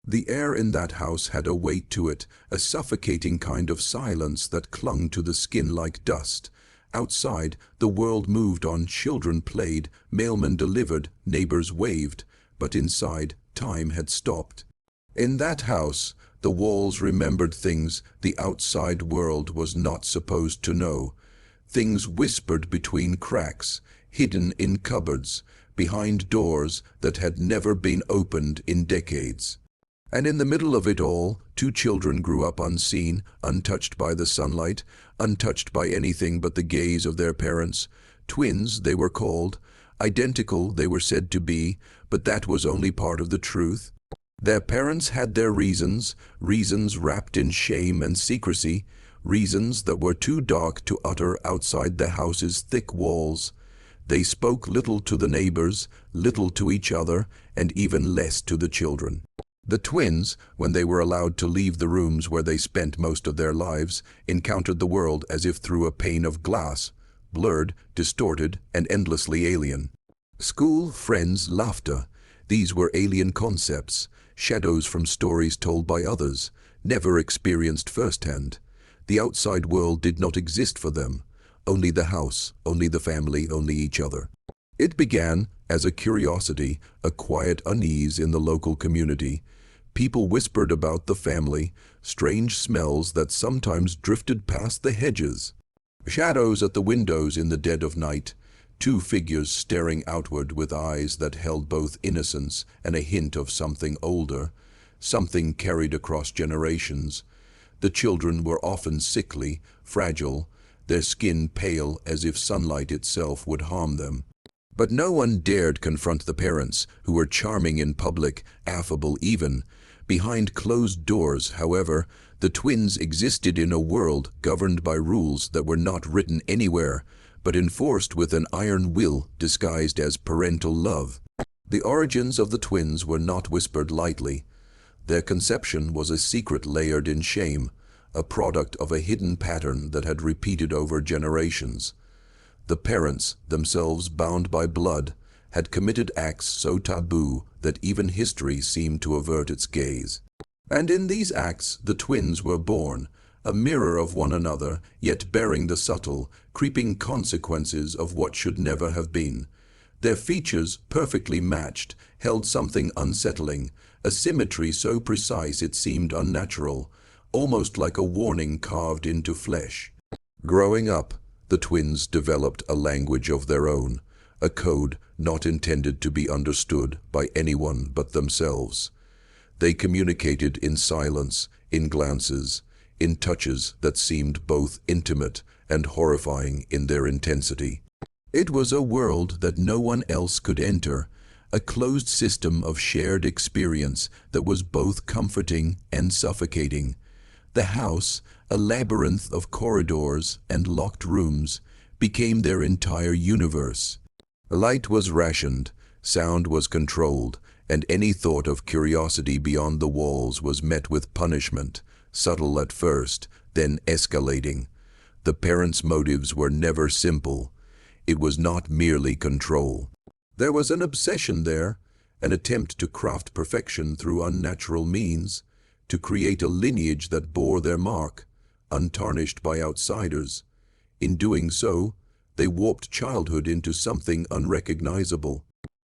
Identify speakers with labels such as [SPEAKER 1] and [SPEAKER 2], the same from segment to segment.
[SPEAKER 1] The air in that house had a weight to it, a suffocating kind of silence that clung to the skin like dust. Outside, the world moved on, children played, mailmen delivered, neighbors waved, but inside, time had stopped. In that house, the walls remembered things the outside world was not supposed to know. Things whispered between cracks, hidden in cupboards, behind doors that had never been opened in decades. And in the middle of it all, two children grew up unseen, untouched by the sunlight, untouched by anything but the gaze of their parents. Twins, they were called. Identical, they were said to be, but that was only part of the truth. Their parents had their reasons, reasons wrapped in shame and secrecy, reasons that were too dark to utter outside the house's thick walls. They spoke little to the neighbors, little to each other, and even less to the children. The twins, when they were allowed to leave the rooms where they spent most of their lives, encountered the world as if through a pane of glass, blurred, distorted, and endlessly alien. School, friends, laughter, these were alien concepts, shadows from stories told by others, never experienced firsthand. The outside world did not exist for them. Only the house, only the family, only each other. It began as a curiosity, a quiet unease in the local community. People whispered about the family, strange smells that sometimes drifted past the hedges. Shadows at the windows in the dead of night, two figures staring outward with eyes that held both innocence and a hint of something older, something carried across generations. The children were often sickly, fragile, their skin pale as if sunlight itself would harm them. But no one dared confront the parents, who were charming in public, affable even. Behind closed doors, however, the twins existed in a world governed by rules that were not written anywhere, but enforced with an iron will disguised as parental love. The origins of the twins were not whispered lightly. Their conception was a secret layered in shame, a product of a hidden pattern that had repeated over generations. The parents, themselves bound by blood, had committed acts so taboo that even history seemed to avert its gaze. And in these acts the twins were born, a mirror of one another, yet bearing the subtle, creeping consequences of what should never have been. Their features, perfectly matched, held something unsettling, a symmetry so precise it seemed unnatural, almost like a warning carved into flesh. Growing up, the twins developed a language of their own, a code not intended to be understood by anyone but themselves. They communicated in silence, in glances, in touches that seemed both intimate and horrifying in their intensity. It was a world that no one else could enter, a closed system of shared experience that was both comforting and suffocating. The house, a labyrinth of corridors and locked rooms, became their entire universe. Light was rationed, sound was controlled, and any thought of curiosity beyond the walls was met with punishment, subtle at first, then escalating. The parents' motives were never simple. It was not merely control. There was an obsession there, an attempt to craft perfection through unnatural means, to create a lineage that bore their mark, untarnished by outsiders. In doing so, they warped childhood into something unrecognizable.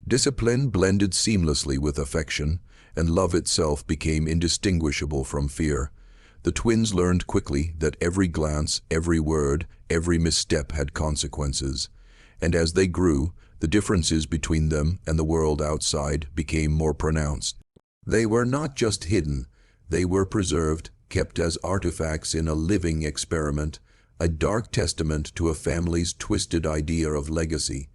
[SPEAKER 1] Discipline blended seamlessly with affection, and love itself became indistinguishable from fear. The twins learned quickly that every glance, every word, every misstep had consequences. And as they grew, the differences between them and the world outside became more pronounced. They were not just hidden, they were preserved, kept as artifacts in a living experiment, a dark testament to a family's twisted idea of legacy.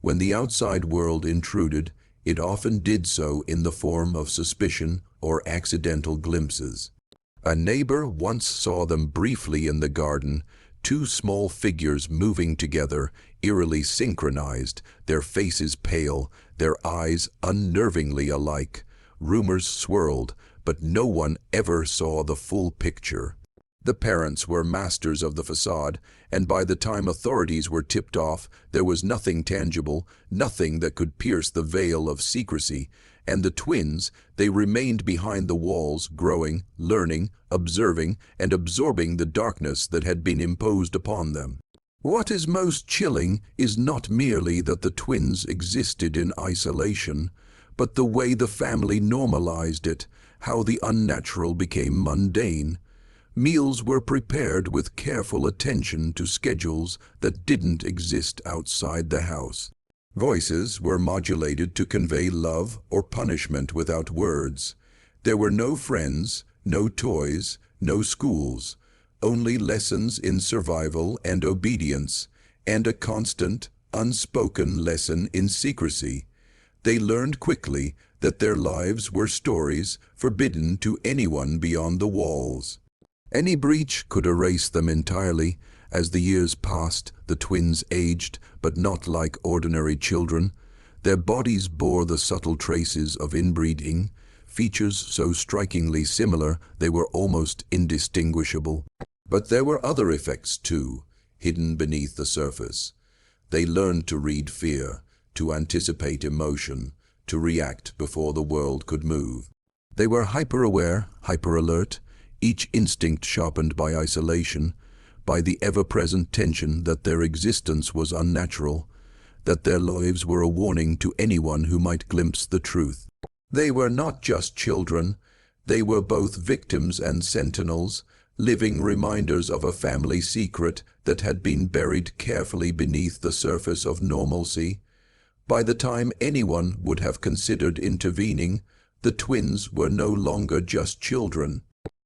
[SPEAKER 1] When the outside world intruded, it often did so in the form of suspicion or accidental glimpses. A neighbor once saw them briefly in the garden, two small figures moving together, eerily synchronized, their faces pale, their eyes unnervingly alike. Rumors swirled, but no one ever saw the full picture. The parents were masters of the facade, and by the time authorities were tipped off, there was nothing tangible, nothing that could pierce the veil of secrecy, And the twins, they remained behind the walls, growing, learning, observing, and absorbing the darkness that had been imposed upon them. What is most chilling is not merely that the twins existed in isolation, but the way the family normalized it, how the unnatural became mundane. Meals were prepared with careful attention to schedules that didn't exist outside the house. Voices were modulated to convey love or punishment without words. There were no friends, no toys, no schools, only lessons in survival and obedience, and a constant, unspoken lesson in secrecy. They learned quickly that their lives were stories forbidden to anyone beyond the walls. Any breach could erase them entirely. As the years passed, the twins aged, but not like ordinary children. Their bodies bore the subtle traces of inbreeding, features so strikingly similar they were almost indistinguishable. But there were other effects too, hidden beneath the surface. They learned to read fear, to anticipate emotion, to react before the world could move. They were hyper-aware, hyper-alert, each instinct sharpened by isolation, by the ever-present tension that their existence was unnatural, that their lives were a warning to anyone who might glimpse the truth. They were not just children, they were both victims and sentinels, living reminders of a family secret that had been buried carefully beneath the surface of normalcy. By the time anyone would have considered intervening, the twins were no longer just children.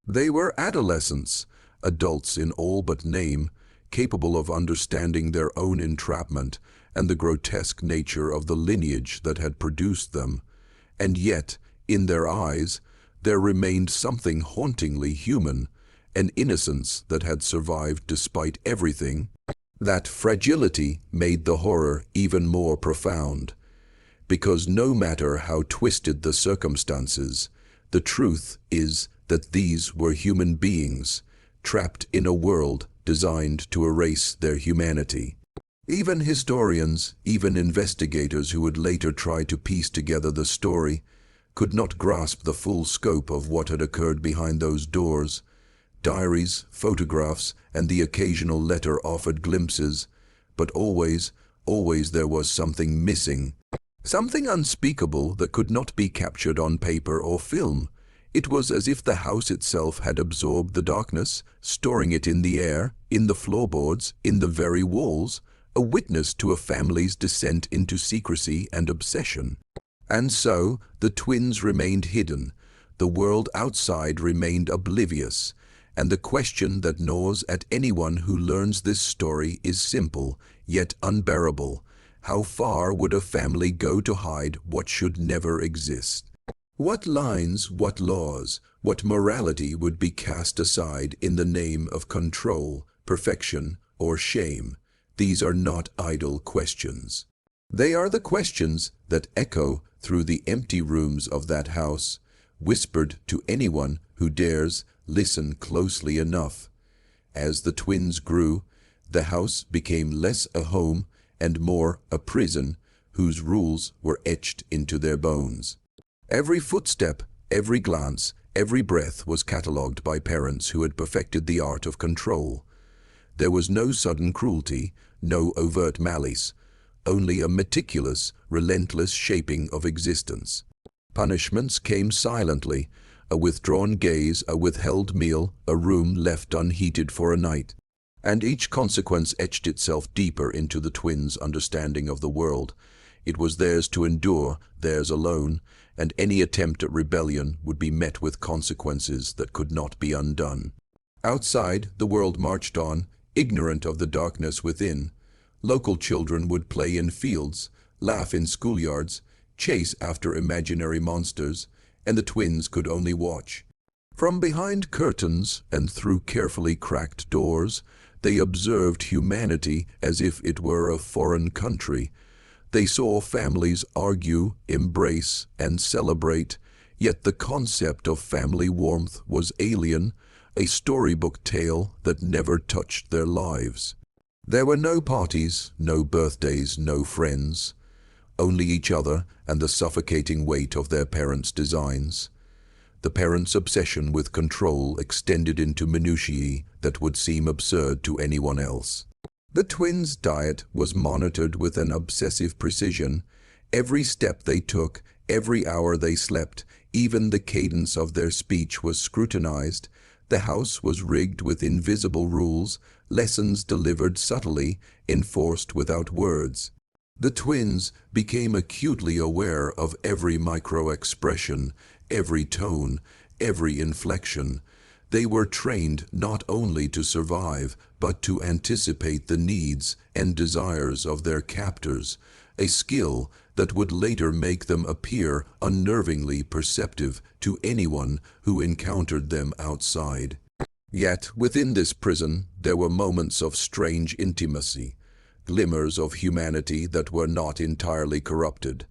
[SPEAKER 1] They were adolescents, adults in all but name, capable of understanding their own entrapment and the grotesque nature of the lineage that had produced them. And yet, in their eyes, there remained something hauntingly human, an innocence that had survived despite everything. That fragility made the horror even more profound, because no matter how twisted the circumstances, the truth is that these were human beings, trapped in a world designed to erase their humanity. Even historians, even investigators who would later try to piece together the story, could not grasp the full scope of what had occurred behind those doors. Diaries, photographs, and the occasional letter offered glimpses, but always there was something missing. Something unspeakable that could not be captured on paper or film. It was as if the house itself had absorbed the darkness, storing it in the air, in the floorboards, in the very walls, a witness to a family's descent into secrecy and obsession. And so, the twins remained hidden, the world outside remained oblivious, and the question that gnaws at anyone who learns this story is simple, yet unbearable. How far would a family go to hide what should never exist? What lines, what laws, what morality would be cast aside in the name of control, perfection, or shame? These are not idle questions. They are the questions that echo through the empty rooms of that house, whispered to anyone who dares listen closely enough. As the twins grew, the house became less a home and more a prison whose rules were etched into their bones. Every footstep, every glance, every breath was catalogued by parents who had perfected the art of control. There was no sudden cruelty, no overt malice, only a meticulous, relentless shaping of existence. Punishments came silently, a withdrawn gaze, a withheld meal, a room left unheated for a night. And each consequence etched itself deeper into the twins' understanding of the world. It was theirs to endure, theirs alone, and any attempt at rebellion would be met with consequences that could not be undone. Outside, the world marched on, ignorant of the darkness within. Local children would play in fields, laugh in schoolyards, chase after imaginary monsters, and the twins could only watch. From behind curtains and through carefully cracked doors, they observed humanity as if it were a foreign country. They saw families argue, embrace, and celebrate, yet the concept of family warmth was alien, a storybook tale that never touched their lives. There were no parties, no birthdays, no friends. only each other and the suffocating weight of their parents' designs. The parents' obsession with control extended into minutiae that would seem absurd to anyone else. The twins' diet was monitored with an obsessive precision. Every step they took, every hour they slept, even the cadence of their speech was scrutinized. The house was rigged with invisible rules, lessons delivered subtly, enforced without words. The twins became acutely aware of every micro-expression, every tone, every inflection. They were trained not only to survive, but to anticipate the needs and desires of their captors, a skill that would later make them appear unnervingly perceptive to anyone who encountered them outside. Yet, within this prison, there were moments of strange intimacy, glimmers of humanity that were not entirely corrupted.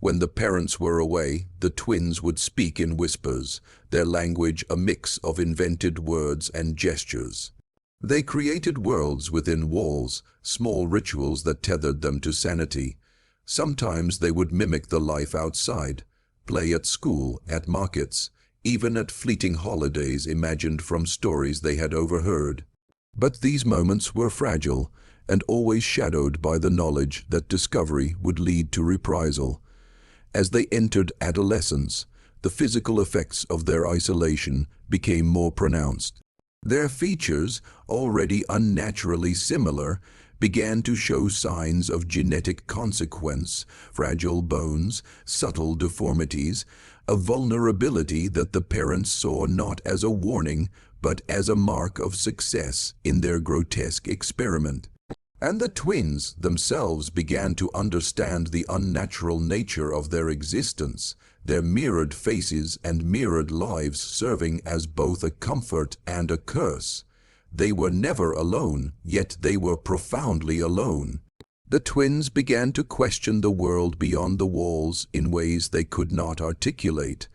[SPEAKER 1] When the parents were away, the twins would speak in whispers, their language a mix of invented words and gestures. They created worlds within walls, small rituals that tethered them to sanity. Sometimes they would mimic the life outside, play at school, at markets, even at fleeting holidays imagined from stories they had overheard. But these moments were fragile and always shadowed by the knowledge that discovery would lead to reprisal. As they entered adolescence, the physical effects of their isolation became more pronounced. Their features, already unnaturally similar, began to show signs of genetic consequence, fragile bones, subtle deformities, a vulnerability that the parents saw not as a warning, but as a mark of success in their grotesque experiment. And the twins themselves began to understand the unnatural nature of their existence, their mirrored faces and mirrored lives serving as both a comfort and a curse. They were never alone, yet they were profoundly alone. The twins began to question the world beyond the walls in ways they could not articulate.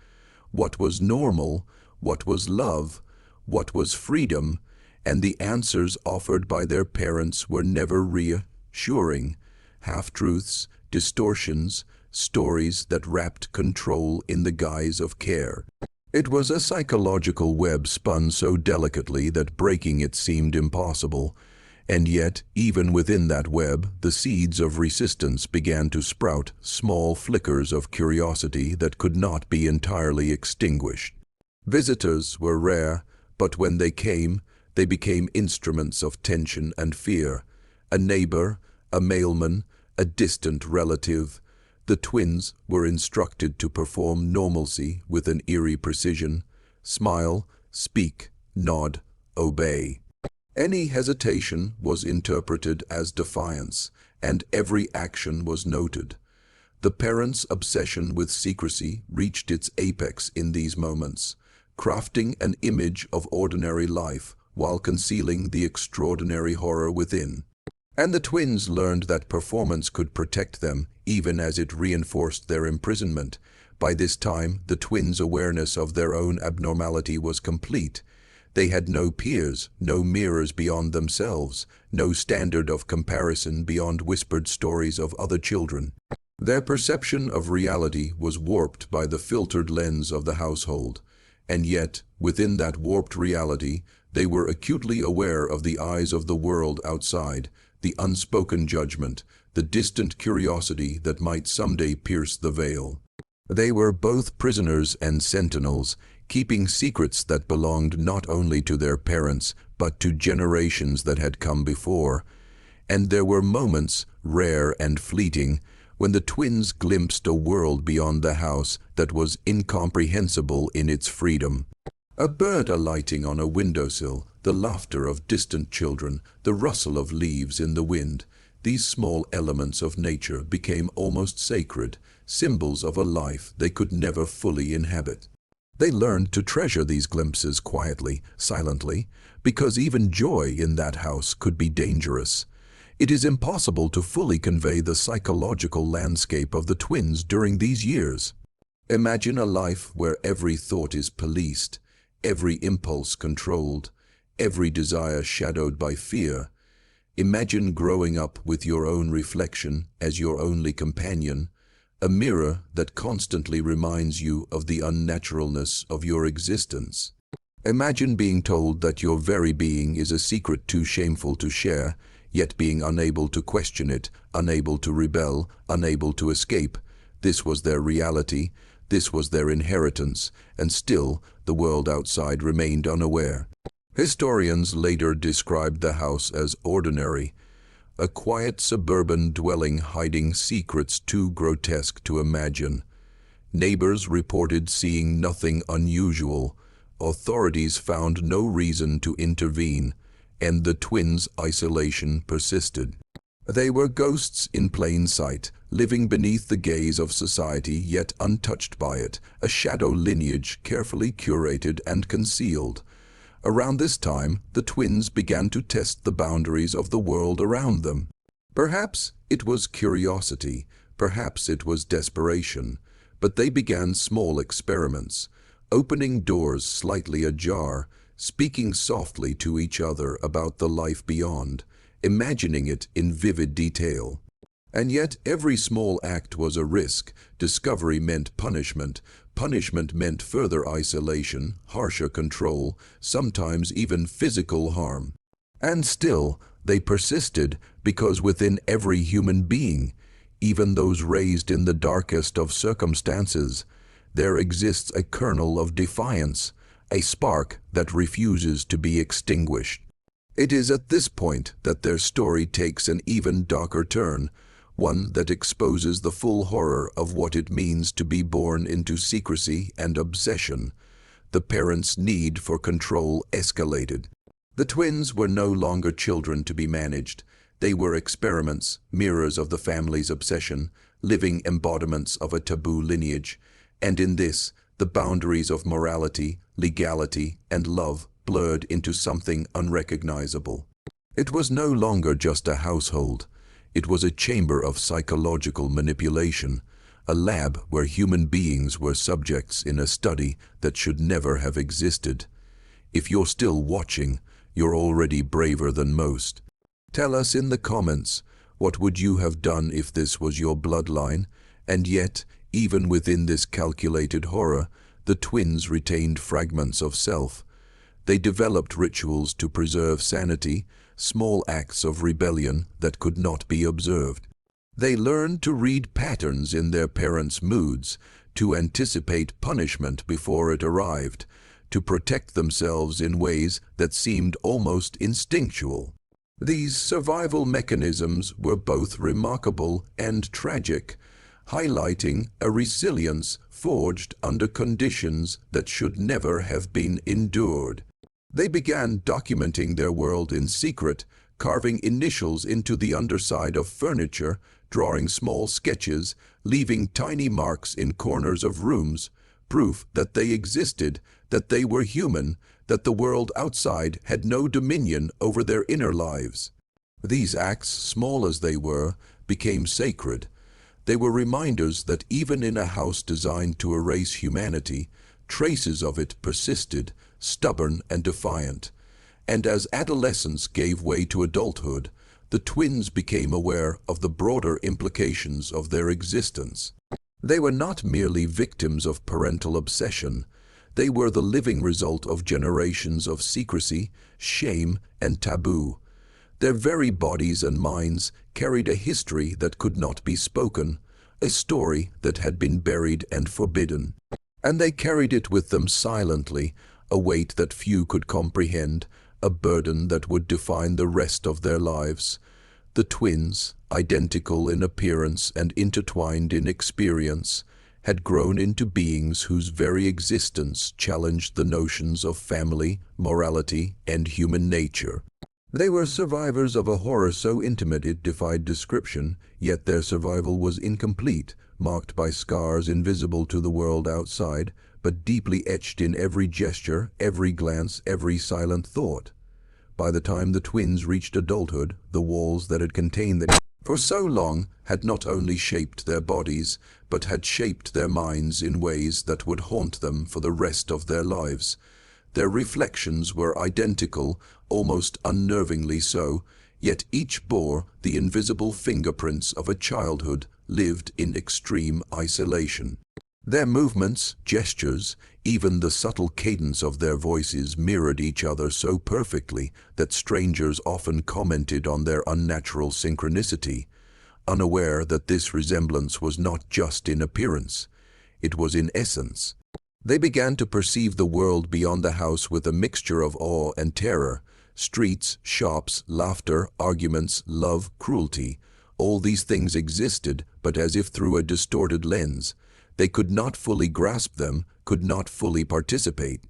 [SPEAKER 1] What was normal? What was love? What was freedom? And the answers offered by their parents were never reassuring. Half-truths, distortions, stories that wrapped control in the guise of care. It was a psychological web spun so delicately that breaking it seemed impossible. And yet, even within that web, the seeds of resistance began to sprout, small flickers of curiosity that could not be entirely extinguished. Visitors were rare, but when they came, they became instruments of tension and fear. A neighbor, a mailman, a distant relative. The twins were instructed to perform normalcy with an eerie precision. Smile, speak, nod, obey. Any hesitation was interpreted as defiance, and every action was noted. The parents' obsession with secrecy reached its apex in these moments, crafting an image of ordinary life while concealing the extraordinary horror within. And the twins learned that performance could protect them, even as it reinforced their imprisonment. By this time, the twins' awareness of their own abnormality was complete. They had no peers, no mirrors beyond themselves, no standard of comparison beyond whispered stories of other children. Their perception of reality was warped by the filtered lens of the household. And yet, within that warped reality, they were acutely aware of the eyes of the world outside, the unspoken judgment, the distant curiosity that might someday pierce the veil. They were both prisoners and sentinels, keeping secrets that belonged not only to their parents, but to generations that had come before. And there were moments, rare and fleeting, when the twins glimpsed a world beyond the house that was incomprehensible in its freedom. A bird alighting on a windowsill, the laughter of distant children, the rustle of leaves in the wind. These small elements of nature became almost sacred, symbols of a life they could never fully inhabit. They learned to treasure these glimpses quietly, silently, because even joy in that house could be dangerous. It is impossible to fully convey the psychological landscape of the twins during these years. Imagine a life where every thought is policed, every impulse controlled, every desire shadowed by fear. Imagine growing up with your own reflection as your only companion, a mirror that constantly reminds you of the unnaturalness of your existence. Imagine being told that your very being is a secret too shameful to share, yet being unable to question it, unable to rebel, unable to escape. This was their reality, this was their inheritance, and still the world outside remained unaware. Historians later described the house as ordinary, a quiet suburban dwelling hiding secrets too grotesque to imagine. Neighbors reported seeing nothing unusual, authorities found no reason to intervene, and the twins' isolation persisted. They were ghosts in plain sight, living beneath the gaze of society yet untouched by it, a shadow lineage carefully curated and concealed. Around this time, the twins began to test the boundaries of the world around them. Perhaps it was curiosity, perhaps it was desperation, but they began small experiments, opening doors slightly ajar, speaking softly to each other about the life beyond, imagining it in vivid detail. And yet every small act was a risk. Discovery meant punishment. Punishment meant further isolation, harsher control, sometimes even physical harm. And still, they persisted because within every human being, even those raised in the darkest of circumstances, there exists a kernel of defiance, a spark that refuses to be extinguished. It is at this point that their story takes an even darker turn, one that exposes the full horror of what it means to be born into secrecy and obsession. The parents' need for control escalated. The twins were no longer children to be managed. They were experiments, mirrors of the family's obsession, living embodiments of a taboo lineage. And in this, the boundaries of morality, legality, and love blurred into something unrecognizable. It was no longer just a household. It was a chamber of psychological manipulation, a lab where human beings were subjects in a study that should never have existed. If you're still watching, you're already braver than most. Tell us in the comments, what would you have done if this was your bloodline? And yet, even within this calculated horror, the twins retained fragments of self. They developed rituals to preserve sanity, small acts of rebellion that could not be observed. They learned to read patterns in their parents' moods, to anticipate punishment before it arrived, to protect themselves in ways that seemed almost instinctual. These survival mechanisms were both remarkable and tragic, highlighting a resilience forged under conditions that should never have been endured. They began documenting their world in secret, carving initials into the underside of furniture, drawing small sketches, leaving tiny marks in corners of rooms, proof that they existed, that they were human, that the world outside had no dominion over their inner lives. These acts, small as they were, became sacred. They were reminders that even in a house designed to erase humanity, traces of it persisted, stubborn and defiant. And as adolescence gave way to adulthood, the twins became aware of the broader implications of their existence. They were not merely victims of parental obsession. They were the living result of generations of secrecy, shame, and taboo. Their very bodies and minds carried a history that could not be spoken, a story that had been buried and forbidden. And they carried it with them silently, a weight that few could comprehend, a burden that would define the rest of their lives. The twins, identical in appearance and intertwined in experience, had grown into beings whose very existence challenged the notions of family, morality, and human nature. They were survivors of a horror so intimate it defied description, yet their survival was incomplete, marked by scars invisible to the world outside, but deeply etched in every gesture, every glance, every silent thought. By the time the twins reached adulthood, the walls that had contained them for so long had not only shaped their bodies, but had shaped their minds in ways that would haunt them for the rest of their lives. Their reflections were identical, almost unnervingly so, yet each bore the invisible fingerprints of a childhood lived in extreme isolation. Their movements, gestures, even the subtle cadence of their voices mirrored each other so perfectly that strangers often commented on their unnatural synchronicity, unaware that this resemblance was not just in appearance, it was in essence. They began to perceive the world beyond the house with a mixture of awe and terror. Streets, shops, laughter, arguments, love, cruelty, all these things existed, but as if through a distorted lens. They could not fully grasp them, could not fully participate.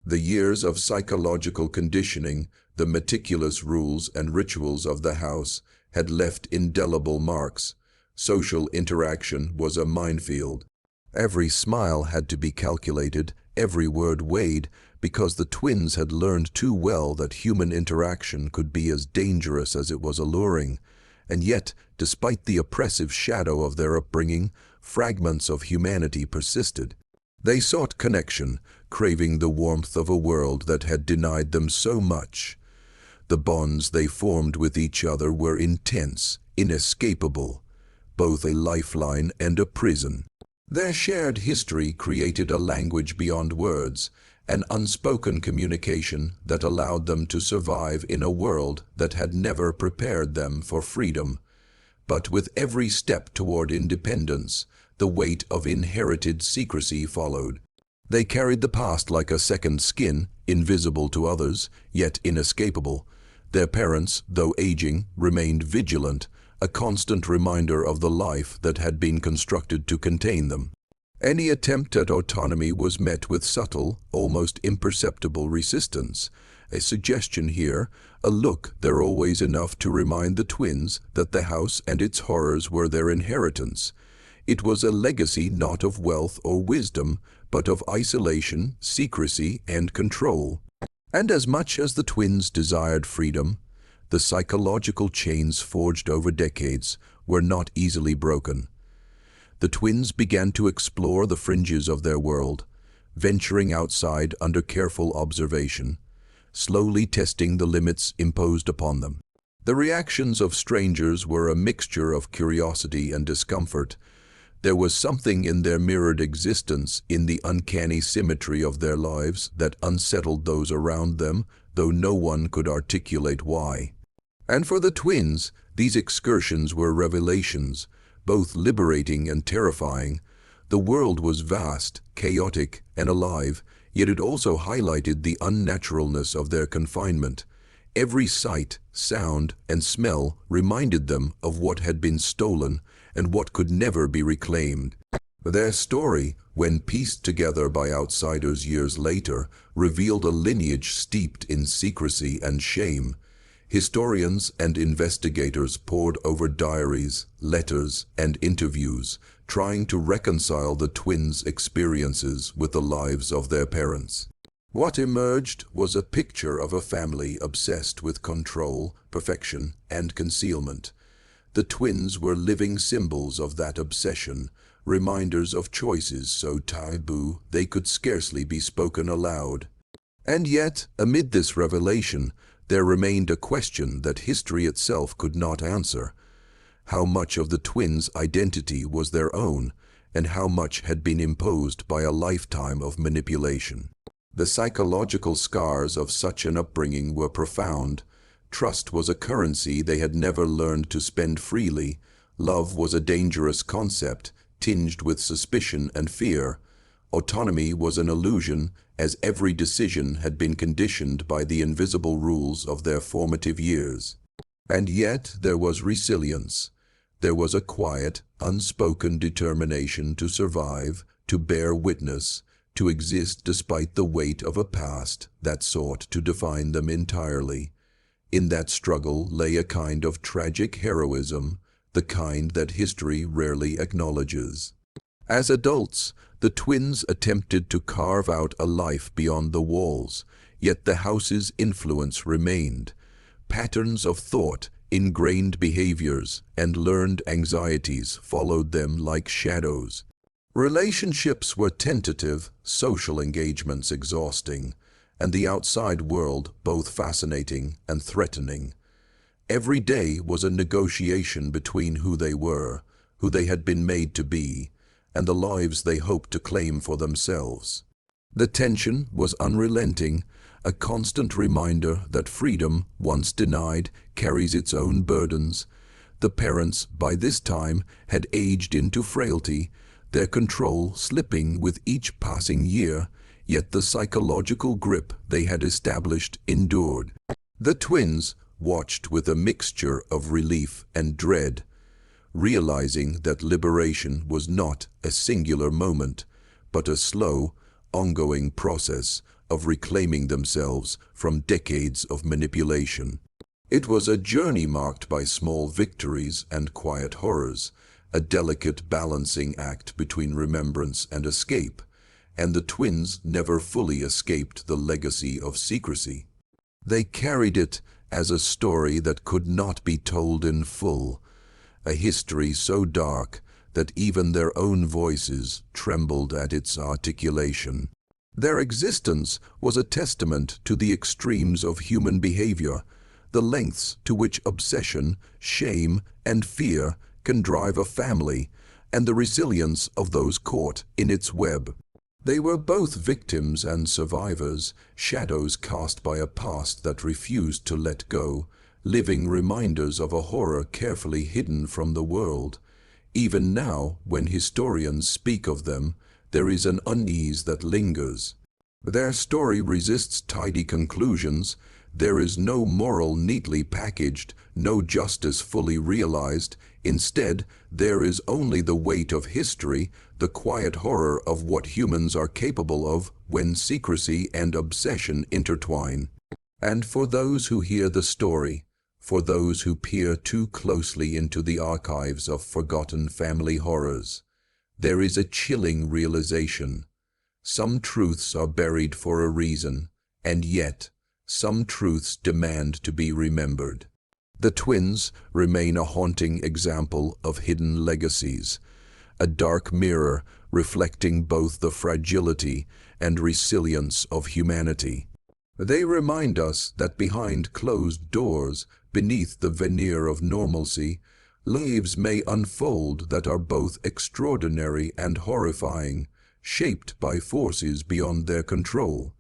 [SPEAKER 1] The years of psychological conditioning, the meticulous rules and rituals of the house, had left indelible marks. Social interaction was a minefield. Every smile had to be calculated, every word weighed, because the twins had learned too well that human interaction could be as dangerous as it was alluring. And yet, despite the oppressive shadow of their upbringing, fragments of humanity persisted. They sought connection, craving the warmth of a world that had denied them so much. The bonds they formed with each other were intense, inescapable, both a lifeline and a prison. Their shared history created a language beyond words, an unspoken communication that allowed them to survive in a world that had never prepared them for freedom. But with every step toward independence, the weight of inherited secrecy followed. They carried the past like a second skin, invisible to others, yet inescapable. Their parents, though aging, remained vigilant, a constant reminder of the life that had been constructed to contain them. Any attempt at autonomy was met with subtle, almost imperceptible resistance. A suggestion here, a look there always enough to remind the twins that the house and its horrors were their inheritance. It was a legacy not of wealth or wisdom, but of isolation, secrecy, and control. And as much as the twins desired freedom, the psychological chains forged over decades were not easily broken. The twins began to explore the fringes of their world, venturing outside under careful observation, slowly testing the limits imposed upon them. The reactions of strangers were a mixture of curiosity and discomfort. There was something in their mirrored existence, in the uncanny symmetry of their lives, that unsettled those around them, though no one could articulate why. And for the twins, these excursions were revelations, both liberating and terrifying. The world was vast, chaotic, and alive, yet it also highlighted the unnaturalness of their confinement. Every sight, sound, and smell reminded them of what had been stolen and what could never be reclaimed. Their story, when pieced together by outsiders years later, revealed a lineage steeped in secrecy and shame. Historians and investigators pored over diaries, letters, and interviews, trying to reconcile the twins' experiences with the lives of their parents. What emerged was a picture of a family obsessed with control, perfection, and concealment. The twins were living symbols of that obsession, reminders of choices so taboo they could scarcely be spoken aloud. And yet, amid this revelation, there remained a question that history itself could not answer. How much of the twins' identity was their own, and how much had been imposed by a lifetime of manipulation? The psychological scars of such an upbringing were profound. Trust was a currency they had never learned to spend freely. Love was a dangerous concept, tinged with suspicion and fear. Autonomy was an illusion, as every decision had been conditioned by the invisible rules of their formative years. And yet there was resilience. There was a quiet, unspoken determination to survive, to bear witness, to exist despite the weight of a past that sought to define them entirely. In that struggle lay a kind of tragic heroism, the kind that history rarely acknowledges. As adults, the twins attempted to carve out a life beyond the walls, yet the house's influence remained. Patterns of thought, ingrained behaviors, and learned anxieties followed them like shadows. Relationships were tentative, social engagements exhausting, and the outside world both fascinating and threatening. Every day was a negotiation between who they were, who they had been made to be, and the lives they hoped to claim for themselves. The tension was unrelenting, a constant reminder that freedom, once denied, carries its own burdens. The parents, by this time, had aged into frailty, their control slipping with each passing year, yet the psychological grip they had established endured. The twins watched with a mixture of relief and dread, realizing that liberation was not a singular moment, but a slow, ongoing process of reclaiming themselves from decades of manipulation. It was a journey marked by small victories and quiet horrors, a delicate balancing act between remembrance and escape, and the twins never fully escaped the legacy of secrecy. They carried it as a story that could not be told in full, a history so dark that even their own voices trembled at its articulation. Their existence was a testament to the extremes of human behavior, the lengths to which obsession, shame, and fear can drive a family, and the resilience of those caught in its web. They were both victims and survivors, shadows cast by a past that refused to let go, living reminders of a horror carefully hidden from the world. Even now, when historians speak of them, there is an unease that lingers. Their story resists tidy conclusions. There is no moral neatly packaged, no justice fully realized. Instead, there is only the weight of history, the quiet horror of what humans are capable of when secrecy and obsession intertwine. And for those who hear the story, for those who peer too closely into the archives of forgotten family horrors, there is a chilling realization. Some truths are buried for a reason, and yet, some truths demand to be remembered. The twins remain a haunting example of hidden legacies, a dark mirror reflecting both the fragility and resilience of humanity. They remind us that behind closed doors, beneath the veneer of normalcy, lives may unfold that are both extraordinary and horrifying, shaped by forces beyond their control.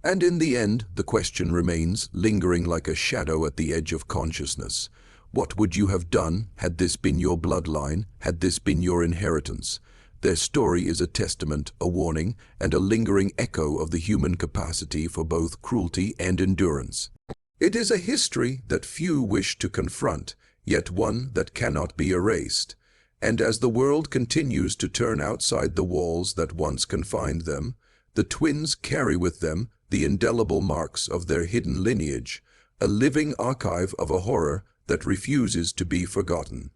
[SPEAKER 1] And in the end, the question remains, lingering like a shadow at the edge of consciousness. What would you have done had this been your bloodline, had this been your inheritance? Their story is a testament, a warning, and a lingering echo of the human capacity for both cruelty and endurance. It is a history that few wish to confront, yet one that cannot be erased. And as the world continues to turn outside the walls that once confined them, the twins carry with them the indelible marks of their hidden lineage, a living archive of a horror that refuses to be forgotten.